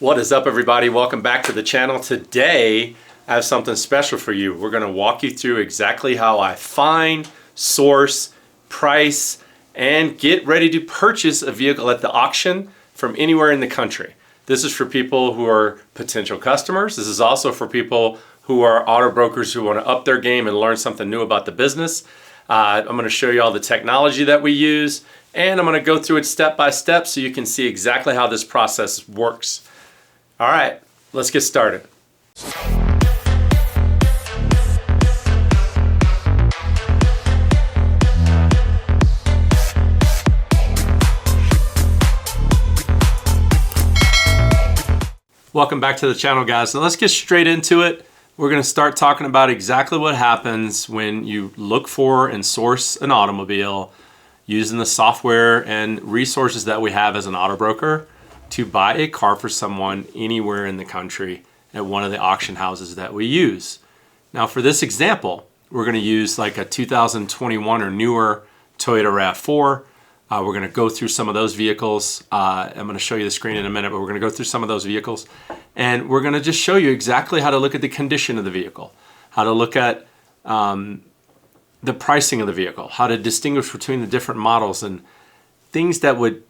What is up, everybody? Welcome back to the channel. Today I have something special for you. We're going to walk you through exactly how I find, source, price, and get ready to purchase a vehicle at the auction from anywhere in the country. This is for people who are potential customers. This is also for people who are auto brokers who want to up their game and learn something new about the business. I'm going to show you all the technology that we use, and I'm going to go through it step by step so you can see exactly how this process works. All right, let's get started. Welcome back to the channel, guys. So let's get straight into it. We're going to start talking about exactly what happens when you look for and source an automobile using the software and resources that we have as an auto broker to buy a car for someone anywhere in the country at one of the auction houses that we use. Now, for this example, we're going to use like a 2021 or newer Toyota RAV4. We're going to go through some of those vehicles. I'm going to show you the screen in a minute, but we're going to go through some of those vehicles. And we're going to just show you exactly how to look at the condition of the vehicle, how to look at the pricing of the vehicle, how to distinguish between the different models, and things that would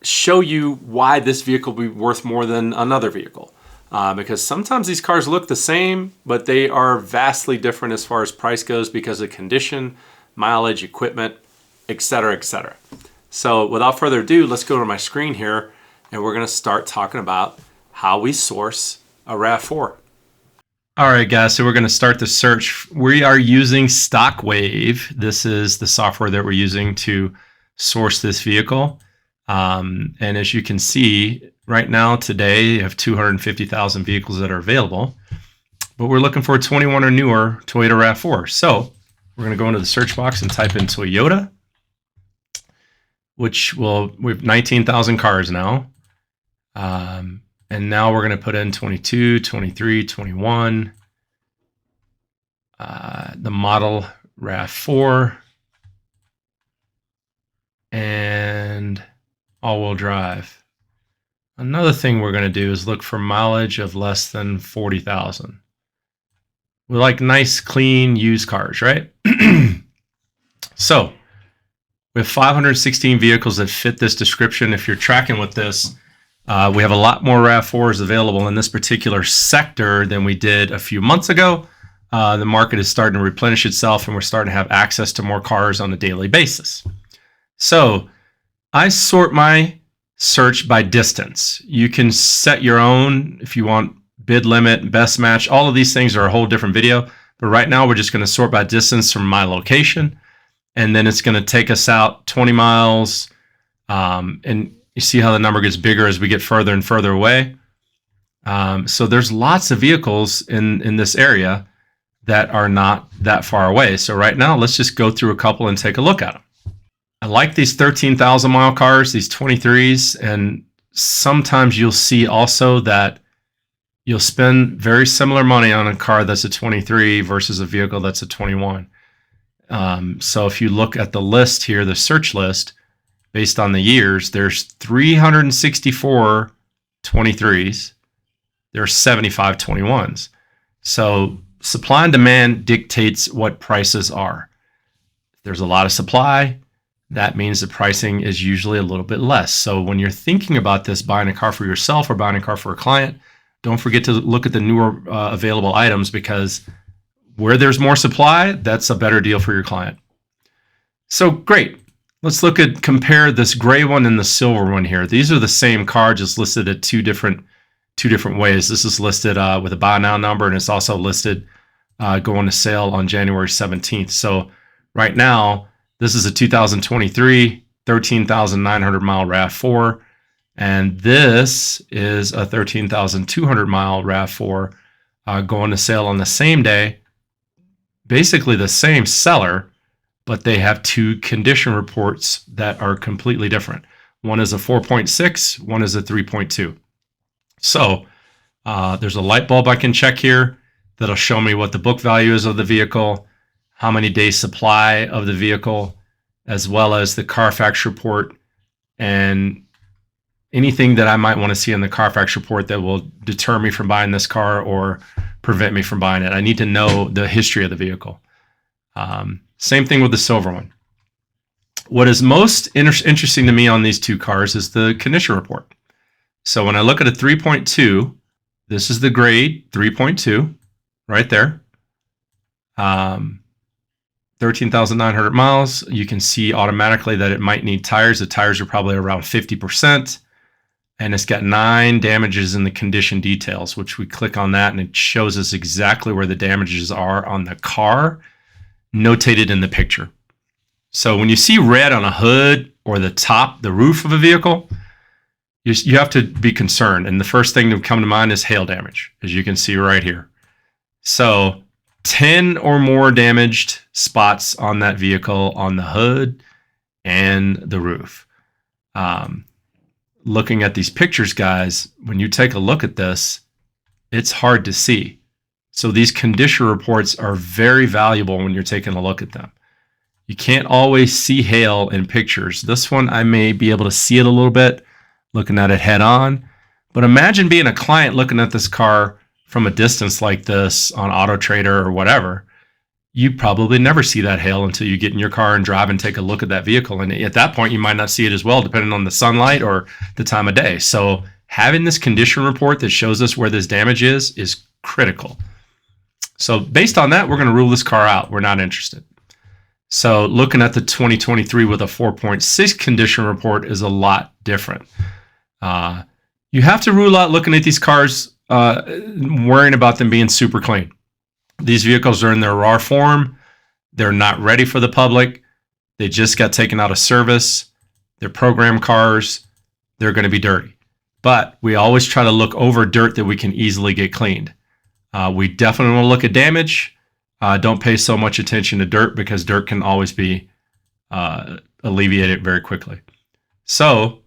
show you why this vehicle will be worth more than another vehicle. Because sometimes these cars look the same, but they are vastly different as far as price goes because of condition, mileage, equipment, etc., etc. So without further ado, let's go to my screen here, and we're going to start talking about how we source a RAV4. All right, guys, so we're going to start the search. We are using StockWave. This is the software that we're using to source this vehicle. And as you can see, right now, today, you have 250,000 vehicles that are available. But we're looking for a 21 or newer Toyota RAV4. So we're going to go into the search box and type in Toyota, which we have 19,000 cars now. And now we're going to put in 22, 23, 21, the model RAV4, and all-wheel drive. Another thing we're going to do is look for mileage of less than 40,000. We like nice, clean, used cars, right? So we have 516 vehicles that fit this description. If you're tracking with this, we have a lot more RAV4s available in this particular sector than we did a few months ago. The market is starting to replenish itself, and we're starting to have access to more cars on a daily basis. So I sort my search by distance. You can set your own if you want bid limit, best match. All of these things are a whole different video. But right now, we're just going to sort by distance from my location. And then it's going to take us out 20 miles. And you see how the number gets bigger as we get further and further away. So there's lots of vehicles in this area that are not that far away. So right now, let's just go through a couple and take a look at them. I like these 13,000 mile cars, these 23s, and sometimes you'll see also that you'll spend very similar money on a car that's a 23 versus a vehicle that's a 21. So if you look at the list here, the search list, based on the years, there's 364 23s. There are 75 21s. So supply and demand dictates what prices are. If there's a lot of supply, that means the pricing is usually a little bit less. So when you're thinking about this, buying a car for yourself or buying a car for a client, don't forget to look at the newer available items, because where there's more supply, that's a better deal for your client. So great. Let's compare this gray one and the silver one here. These are the same car, just listed at two different ways. This is listed with a buy now number, and it's also listed going to sale on January 17th. So right now, this is a 2023 13,900 mile RAV4, and this is a 13,200 mile RAV4 going to sale on the same day. Basically the same seller, but they have two condition reports that are completely different. One is a 4.6, one is a 3.2. So there's a light bulb I can check here that'll show me what the book value is of the vehicle, how many days supply of the vehicle, as well as the Carfax report. And anything that I might want to see in the Carfax report that will deter me from buying this car or prevent me from buying it. I need to know the history of the vehicle. Same thing with the silver one. What is most interesting to me on these two cars is the condition report. So when I look at a 3.2, this is the grade 3.2 right there. 13,900 miles. You can see automatically that it might need tires. The tires are probably around 50%. And it's got 9 damages in the condition details, which we click on that and it shows us exactly where the damages are on the car, notated in the picture. So when you see red on a hood or the top, the roof of a vehicle, you have to be concerned. And the first thing to come to mind is hail damage, as you can see right here. So 10 or more damaged spots on that vehicle on the hood and the roof. Looking at these pictures, guys, when you take a look at this, it's hard to see. So these condition reports are very valuable when you're taking a look at them. You can't always see hail in pictures. This one, I may be able to see it a little bit, looking at it head on. But imagine being a client looking at this car from a distance like this on Auto Trader or whatever. You probably never see that hail until you get in your car and drive and take a look at that vehicle. And at that point, you might not see it as well, depending on the sunlight or the time of day. So having this condition report that shows us where this damage is critical. So based on that, we're going to rule this car out. We're not interested. So looking at the 2023 with a 4.6 condition report is a lot different. You have to rule out looking at these cars, worrying about them being super clean. These vehicles are in their raw form. They're not ready for the public. They just got taken out of service. They're program cars. They're going to be dirty. But we always try to look over dirt that we can easily get cleaned. We definitely want to look at damage. Don't pay so much attention to dirt because dirt can always be alleviated very quickly. So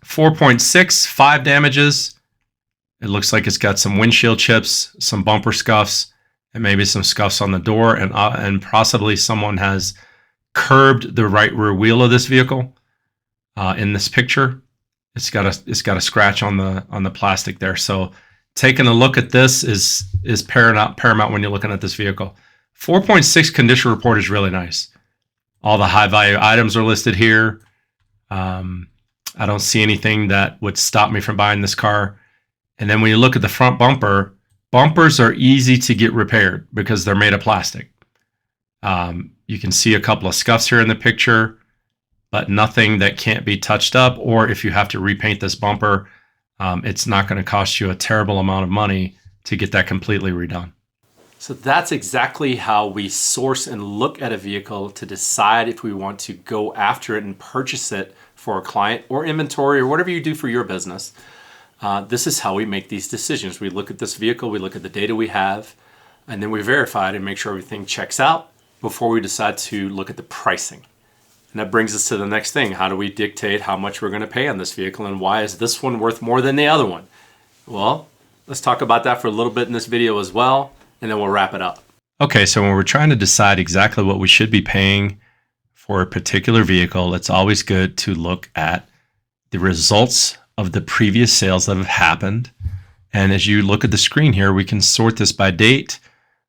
4.6, 5 damages. It looks like it's got some windshield chips, some bumper scuffs, and maybe some scuffs on the door, and possibly someone has curbed the right rear wheel of this vehicle. In this picture, it's got a scratch on the plastic there. So taking a look at this is paramount when you're looking at this vehicle. 4.6 condition report is really nice. All the high value items are listed here. I don't see anything that would stop me from buying this car. And then when you look at the front bumper, bumpers are easy to get repaired because they're made of plastic. You can see a couple of scuffs here in the picture, but nothing that can't be touched up. Or if you have to repaint this bumper, it's not going to cost you a terrible amount of money to get that completely redone. So that's exactly how we source and look at a vehicle to decide if we want to go after it and purchase it for a client or inventory or whatever you do for your business. This is how we make these decisions. We look at this vehicle, we look at the data we have, and then we verify it and make sure everything checks out before we decide to look at the pricing. And that brings us to the next thing. How do we dictate how much we're going to pay on this vehicle, and why is this one worth more than the other one? Well, let's talk about that for a little bit in this video as well, and then we'll wrap it up. Okay, so when we're trying to decide exactly what we should be paying for a particular vehicle, it's always good to look at the results of the previous sales that have happened. And as you look at the screen here, we can sort this by date.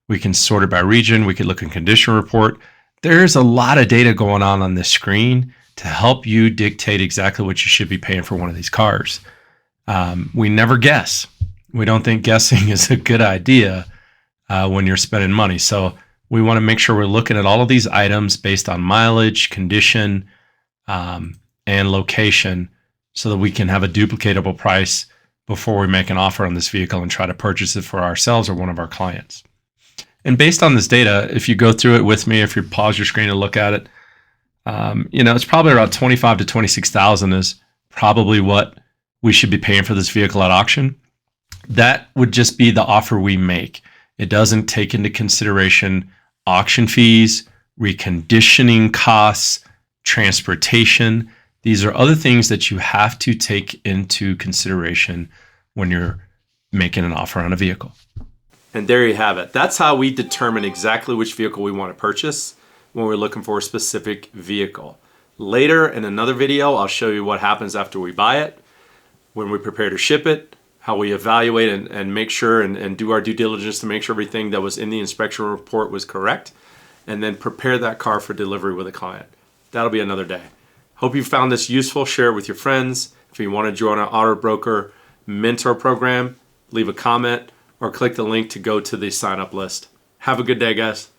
We can sort it by region. We could look at condition report. There's a lot of data going on this screen to help you dictate exactly what you should be paying for one of these cars. We never guess. We don't think guessing is a good idea when you're spending money. So we want to make sure we're looking at all of these items based on mileage, condition, and location, so that we can have a duplicatable price before we make an offer on this vehicle and try to purchase it for ourselves or one of our clients. And based on this data, if you go through it with me, if you pause your screen to look at it, it's probably around $25,000 to $26,000 is probably what we should be paying for this vehicle at auction. That would just be the offer we make. It doesn't take into consideration auction fees, reconditioning costs, transportation. These are other things that you have to take into consideration when you're making an offer on a vehicle. And there you have it. That's how we determine exactly which vehicle we want to purchase when we're looking for a specific vehicle. Later in another video, I'll show you what happens after we buy it, when we prepare to ship it, how we evaluate and make sure and do our due diligence to make sure everything that was in the inspection report was correct, and then prepare that car for delivery with a client. That'll be another day. Hope you found this useful. Share it with your friends. If you want to join our Auto Broker mentor program, leave a comment or click the link to go to the sign up list. Have a good day, guys.